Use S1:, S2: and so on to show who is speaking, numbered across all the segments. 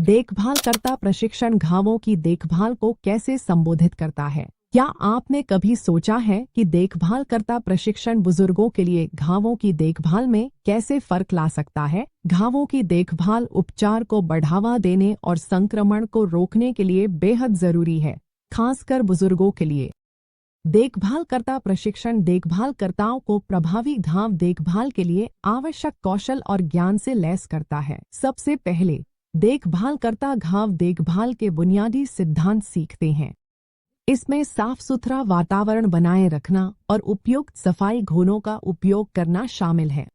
S1: देखभालकर्ता प्रशिक्षण घावों की देखभाल को कैसे संबोधित करता है? क्या आपने कभी सोचा है कि देखभालकर्ता प्रशिक्षण बुजुर्गों के लिए घावों की देखभाल में कैसे फर्क ला सकता है? घावों की देखभाल उपचार को बढ़ावा देने और संक्रमण को रोकने के लिए बेहद जरूरी है, खासकर बुजुर्गों के लिए। देखभालकर्ता प्रशिक्षण देखभालकर्ताओं को प्रभावी घाव देखभाल के लिए आवश्यक कौशल और ज्ञान से लैस करता है। सबसे पहले देखभालकर्ता घाव देखभाल के बुनियादी सिद्धांत सीखते हैं। इसमें साफ सुथरा वातावरण बनाए रखना और उपयुक्त सफाई घोलों का उपयोग करना शामिल है।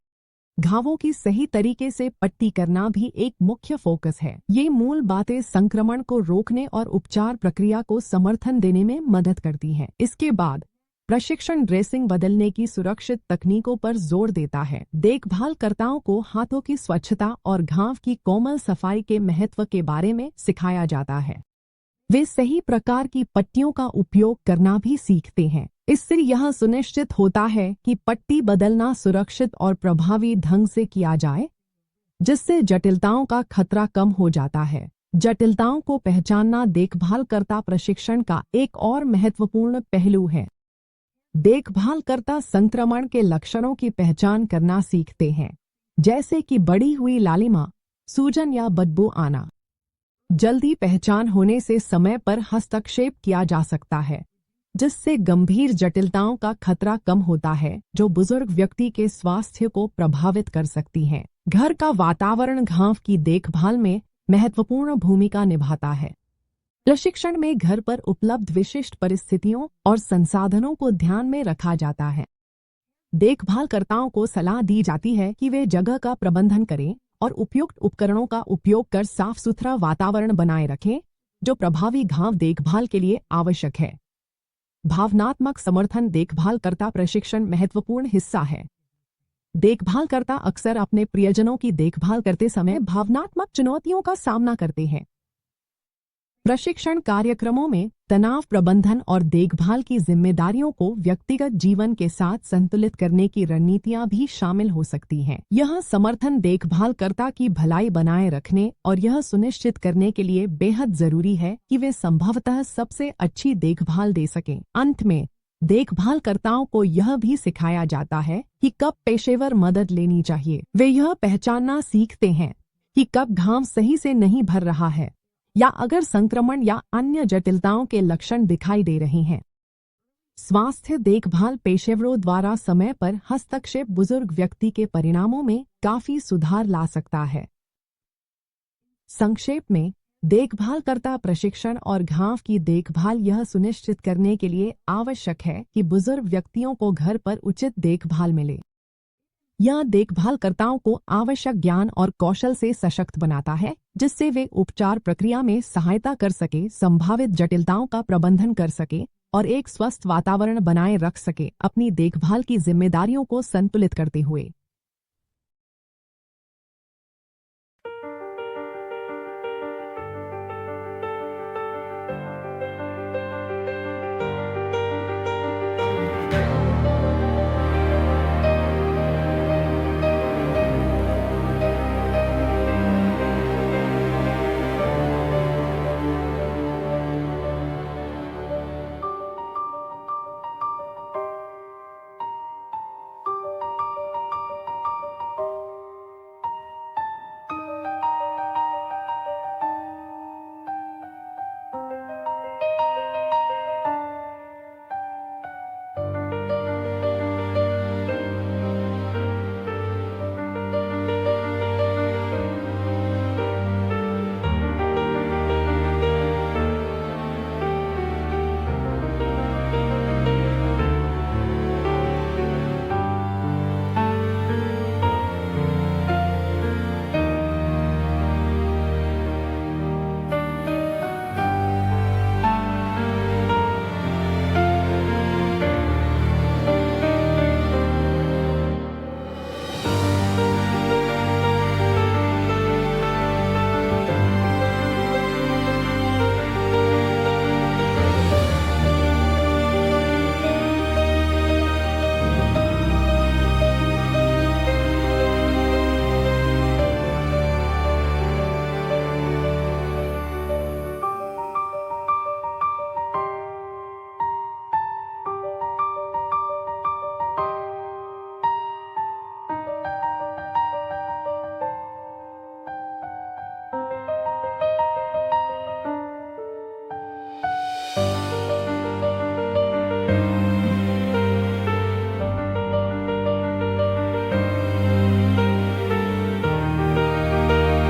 S1: घावों की सही तरीके से पट्टी करना भी एक मुख्य फोकस है। ये मूल बातें संक्रमण को रोकने और उपचार प्रक्रिया को समर्थन देने में मदद करती हैं। इसके बाद प्रशिक्षण ड्रेसिंग बदलने की सुरक्षित तकनीकों पर जोर देता है। देखभालकर्ताओं को हाथों की स्वच्छता और घाव की कोमल सफाई के महत्व के बारे में सिखाया जाता है। वे सही प्रकार की पट्टियों का उपयोग करना भी सीखते हैं। इससे यह सुनिश्चित होता है कि पट्टी बदलना सुरक्षित और प्रभावी ढंग से किया जाए, जिससे जटिलताओं का खतरा कम हो जाता है। जटिलताओं को पहचानना देखभालकर्ता प्रशिक्षण का एक और महत्वपूर्ण पहलू है। देखभालकर्ता संक्रमण के लक्षणों की पहचान करना सीखते हैं, जैसे कि बढ़ी हुई लालिमा, सूजन या बदबू आना। जल्दी पहचान होने से समय पर हस्तक्षेप किया जा सकता है, जिससे गंभीर जटिलताओं का खतरा कम होता है, जो बुजुर्ग व्यक्ति के स्वास्थ्य को प्रभावित कर सकती हैं। घर का वातावरण घाव की देखभाल में महत्वपूर्ण भूमिका निभाता है। प्रशिक्षण में घर पर उपलब्ध विशिष्ट परिस्थितियों और संसाधनों को ध्यान में रखा जाता है। देखभालकर्ताओं को सलाह दी जाती है कि वे जगह का प्रबंधन करें और उपयुक्त उपकरणों का उपयोग कर साफ सुथरा वातावरण बनाए रखें, जो प्रभावी घाव देखभाल के लिए आवश्यक है। भावनात्मक समर्थन देखभालकर्ता प्रशिक्षण महत्वपूर्ण हिस्सा है। देखभालकर्ता अक्सर अपने प्रियजनों की देखभाल करते समय भावनात्मक चुनौतियों का सामना करते हैं। प्रशिक्षण कार्यक्रमों में तनाव प्रबंधन और देखभाल की जिम्मेदारियों को व्यक्तिगत जीवन के साथ संतुलित करने की रणनीतियां भी शामिल हो सकती हैं। यह समर्थन देखभालकर्ता की भलाई बनाए रखने और यह सुनिश्चित करने के लिए बेहद जरूरी है कि वे संभवतः सबसे अच्छी देखभाल दे सकें। अंत में देखभालकर्ताओं को यह भी सिखाया जाता है कि कब पेशेवर मदद लेनी चाहिए। वे यह पहचानना सीखते हैं कि कब घाव सही से नहीं भर रहा है या अगर संक्रमण या अन्य जटिलताओं के लक्षण दिखाई दे रहे हैं। स्वास्थ्य देखभाल पेशेवरों द्वारा समय पर हस्तक्षेप बुजुर्ग व्यक्ति के परिणामों में काफी सुधार ला सकता है। संक्षेप में, देखभालकर्ता प्रशिक्षण और घाव की देखभाल यह सुनिश्चित करने के लिए आवश्यक है कि बुजुर्ग व्यक्तियों को घर पर उचित देखभाल मिले। यह देखभालकर्ताओं को आवश्यक ज्ञान और कौशल से सशक्त बनाता है, जिससे वे उपचार प्रक्रिया में सहायता कर सके, संभावित जटिलताओं का प्रबंधन कर सके और एक स्वस्थ वातावरण बनाए रख सके, अपनी देखभाल की जिम्मेदारियों को संतुलित करते हुए।